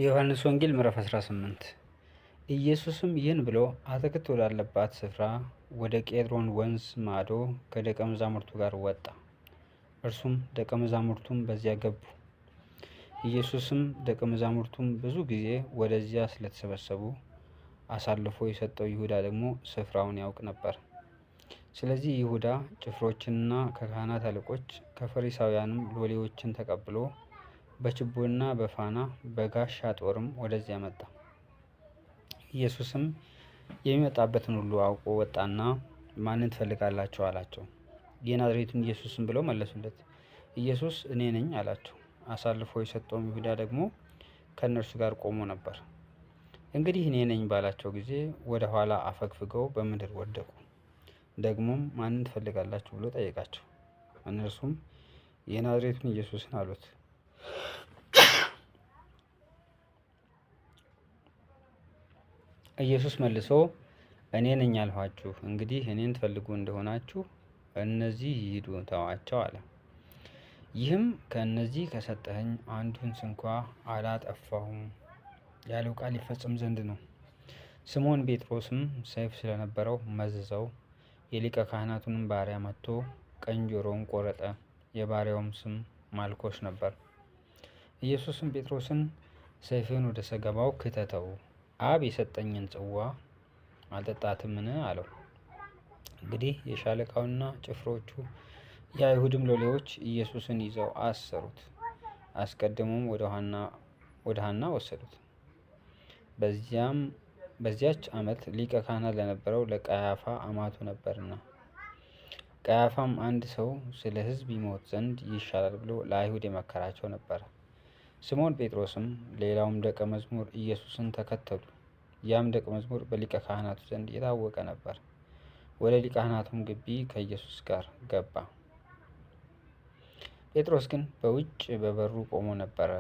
የዮሐንስ ወንጌል ምዕራፍ 18 ኢየሱስም ይህን ብሎ አትክልት ወዳለባት ስፍራ ወደ ቄድሮን ወንዝ ማዶ ከደቀ መዛሙርቱ ጋር ወጣ። እርሱም ደቀ መዛሙርቱም በዚያ ገቡ። ኢየሱስም ደቀ መዛሙርቱም ብዙ ጊዜ ወደዚያ ስለተሰበሰቡ አሳልፎ የሰጠው ይሁዳ ደግሞ ስፍራውን ያውቅ ነበር። ስለዚህ ይሁዳ ጭፍሮችንና ከካህናት አለቆች ከፈሪሳውያንም ሎሌዎችን ተቀብሎ በችቦና በፋና በጋሻ ጦርም ወደዚያ መጣ። ኢየሱስም የሚመጣበትን ሁሉ አውቆ ወጣና ማንን ትፈልጋላችሁ አላቸው። የናዝሬቱን ኢየሱስን ብለው መለሱለት። ኢየሱስ እኔ ነኝ አላቸው። አሳልፎ የሰጠውም ይሁዳ ደግሞ ከእነርሱ ጋር ቆሞ ነበር። እንግዲህ እኔ ነኝ ባላቸው ጊዜ ወደ ኋላ አፈግፍገው በምድር ወደቁ። ደግሞም ማንን ትፈልጋላችሁ ብሎ ጠየቃቸው። እነርሱም የናዝሬቱን ኢየሱስን አሉት። ኢየሱስ መልሶ እኔ ነኝ አልኋችሁ። እንግዲህ እኔን ትፈልጉ እንደሆናችሁ እነዚህ ይሂዱ፣ ተዋቸው አለ። ይህም ከእነዚህ ከሰጠኸኝ አንዱን ስንኳ አላጠፋሁም ያለው ቃል ይፈጸም ዘንድ ነው። ስምዖን ጴጥሮስም ሰይፍ ስለነበረው መዘዘው፣ የሊቀ ካህናቱንም ባሪያ መትቶ ቀኝ ጆሮውን ቆረጠ። የባሪያውም ስም ማልኮስ ነበር። ኢየሱስም ጴጥሮስን ሰይፍህን ወደ ሰገባው ክተተው፣ አብ የሰጠኝን ጽዋ አልጠጣትምን አለው። እንግዲህ የሻለቃውና ጭፍሮቹ የአይሁድም ሎሌዎች ኢየሱስን ይዘው አሰሩት። አስቀድሞም ወደ ሐና ወሰዱት። በዚያች ዓመት ሊቀ ካህናት ለነበረው ለቀያፋ አማቱ ነበርና። ቀያፋም አንድ ሰው ስለ ሕዝብ ይሞት ዘንድ ይሻላል ብሎ ለአይሁድ የመከራቸው ነበር። ስምዖን ጴጥሮስም ሌላውም ደቀ መዝሙር ኢየሱስን ተከተሉ። ያም ደቀ መዝሙር በሊቀ ካህናቱ ዘንድ የታወቀ ነበር። ወደ ሊቀ ካህናቱም ግቢ ከኢየሱስ ጋር ገባ። ጴጥሮስ ግን በውጭ በበሩ ቆሞ ነበረ።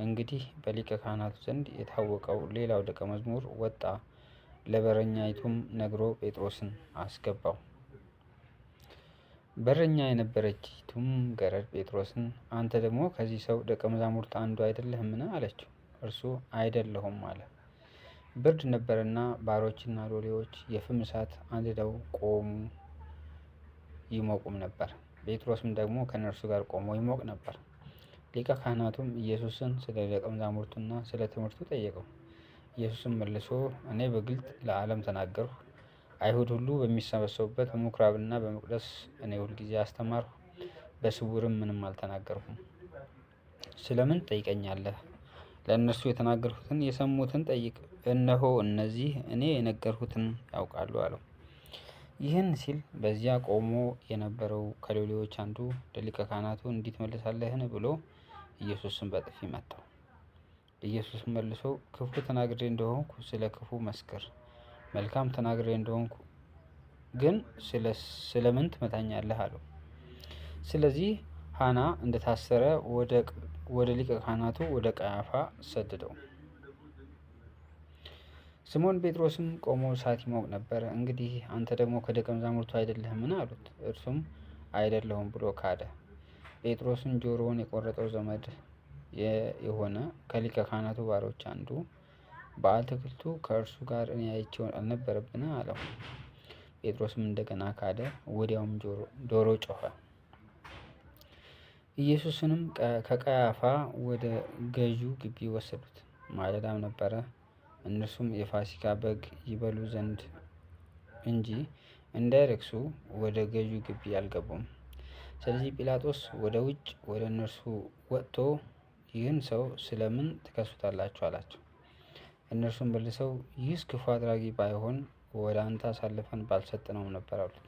እንግዲህ በሊቀ ካህናቱ ዘንድ የታወቀው ሌላው ደቀ መዝሙር ወጣ፣ ለበረኛይቱም ነግሮ ጴጥሮስን አስገባው። በረኛ የነበረችቱም ገረድ ጴጥሮስን አንተ ደግሞ ከዚህ ሰው ደቀ መዛሙርት አንዱ አይደለህምን? አለችው። እርሱ አይደለሁም አለ። ብርድ ነበርና ባሮችና ሎሌዎች የፍም እሳት አንድደው ቆሙ ይሞቁም ነበር። ጴጥሮስም ደግሞ ከእነርሱ ጋር ቆሞ ይሞቅ ነበር። ሊቀ ካህናቱም ኢየሱስን ስለ ደቀ መዛሙርቱና ስለ ትምህርቱ ጠየቀው። ኢየሱስም መልሶ እኔ በግልጥ ለዓለም ተናገርሁ። አይሁድ ሁሉ በሚሰበሰቡበት በምኩራብና በመቅደስ እኔ ሁልጊዜ አስተማርሁ፣ በስውርም ምንም አልተናገርሁም። ስለምን ትጠይቀኛለህ? ለእነርሱ የተናገርሁትን የሰሙትን ጠይቅ። እነሆ እነዚህ እኔ የነገርሁትን ያውቃሉ አለው። ይህን ሲል በዚያ ቆሞ የነበረው ከሎሌዎች አንዱ ለሊቀ ካህናቱ እንዲህ ትመልሳለህን ብሎ ኢየሱስን በጥፊ መታው። ኢየሱስም መልሶ ክፉ ተናግሬ እንደሆንኩ ስለ ክፉ መስክር፣ መልካም ተናግሬ እንደሆንኩ ግን ስለምን ትመታኛለህ አለው። ስለዚህ ሐና እንደታሰረ ወደ ሊቀ ካህናቱ ወደ ቀያፋ ሰደደው። ስምዖን ጴጥሮስም ቆሞ እሳት ይሞቅ ነበር። እንግዲህ አንተ ደግሞ ከደቀ መዛሙርቱ አይደለህምን? አሉት። እርሱም አይደለሁም ብሎ ካደ። ጴጥሮስን ጆሮውን የቆረጠው ዘመድ የሆነ ከሊቀ ካህናቱ ባሮች አንዱ በአትክልቱ ከእርሱ ጋር እኔ አይቼው አልነበረብን? አለው። ጴጥሮስም እንደገና ካደ። ወዲያውም ዶሮ ጮኸ። ኢየሱስንም ከቀያፋ ወደ ገዢው ግቢ ወሰዱት። ማለዳም ነበረ። እነርሱም የፋሲካ በግ ይበሉ ዘንድ እንጂ እንዳይረክሱ ወደ ገዢው ግቢ አልገቡም። ስለዚህ ጲላጦስ ወደ ውጭ ወደ እነርሱ ወጥቶ ይህን ሰው ስለምን ትከሱታላችሁ? አላቸው። እነርሱም መልሰው ይህስ ክፉ አድራጊ ባይሆን ወደ አንተ አሳልፈን ባልሰጠነውም ነበር አሉት።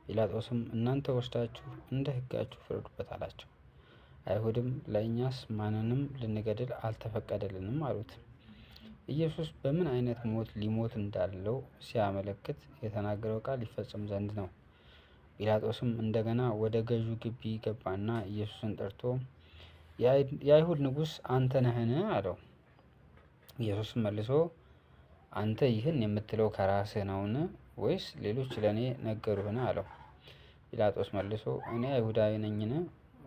ጲላጦስም እናንተ ወስዳችሁ እንደ ሕጋችሁ ፍረዱበት አላቸው። አይሁድም ለእኛስ ማንንም ልንገድል አልተፈቀደልንም አሉት። ኢየሱስ በምን አይነት ሞት ሊሞት እንዳለው ሲያመለክት የተናገረው ቃል ይፈጸም ዘንድ ነው። ጲላጦስም እንደገና ወደ ገዢው ግቢ ገባና ኢየሱስን ጠርቶ የአይሁድ ንጉሥ አንተ ነህን? አለው። ኢየሱስም መልሶ አንተ ይህን የምትለው ከራስህ ነውን? ወይስ ሌሎች ለእኔ ነገሩህን? አለው። ጲላጦስ መልሶ እኔ አይሁዳዊ ነኝን?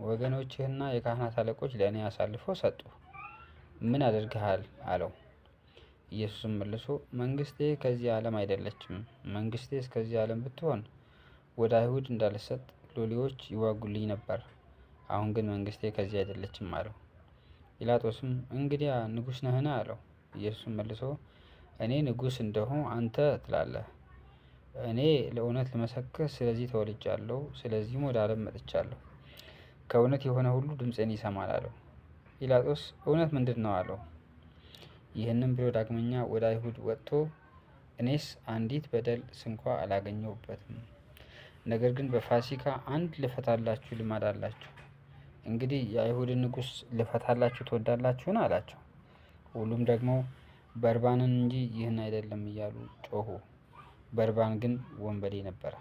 ወገኖችህና የካህናት አለቆች ለእኔ አሳልፈው ሰጡ። ምን አድርገሃል አለው። ኢየሱስም መልሶ መንግሥቴ ከዚህ ዓለም አይደለችም። መንግሥቴ እስከዚህ ዓለም ብትሆን ወደ አይሁድ እንዳልሰጥ ሎሌዎች ይዋጉልኝ ነበር። አሁን ግን መንግሥቴ ከዚህ አይደለችም አለው። ጲላጦስም እንግዲያ ንጉሥ ነህን አለው። ኢየሱስም መልሶ እኔ ንጉሥ እንደሆን አንተ ትላለህ። እኔ ለእውነት ልመሰክር ስለዚህ ተወልጃለሁ፣ ስለዚህም ወደ ዓለም መጥቻለሁ። ከእውነት የሆነ ሁሉ ድምፄን ይሰማል አለው። ጲላጦስ እውነት ምንድን ነው አለው። ይህንም ብሎ ዳግመኛ ወደ አይሁድ ወጥቶ እኔስ አንዲት በደል ስንኳ አላገኘሁበትም። ነገር ግን በፋሲካ አንድ ልፈታላችሁ ልማድ አላችሁ። እንግዲህ የአይሁድን ንጉሥ ልፈታላችሁ ትወዳላችሁን አላቸው። ሁሉም ደግሞ በርባንን እንጂ ይህን አይደለም እያሉ ጮኹ። በርባን ግን ወንበዴ ነበረ።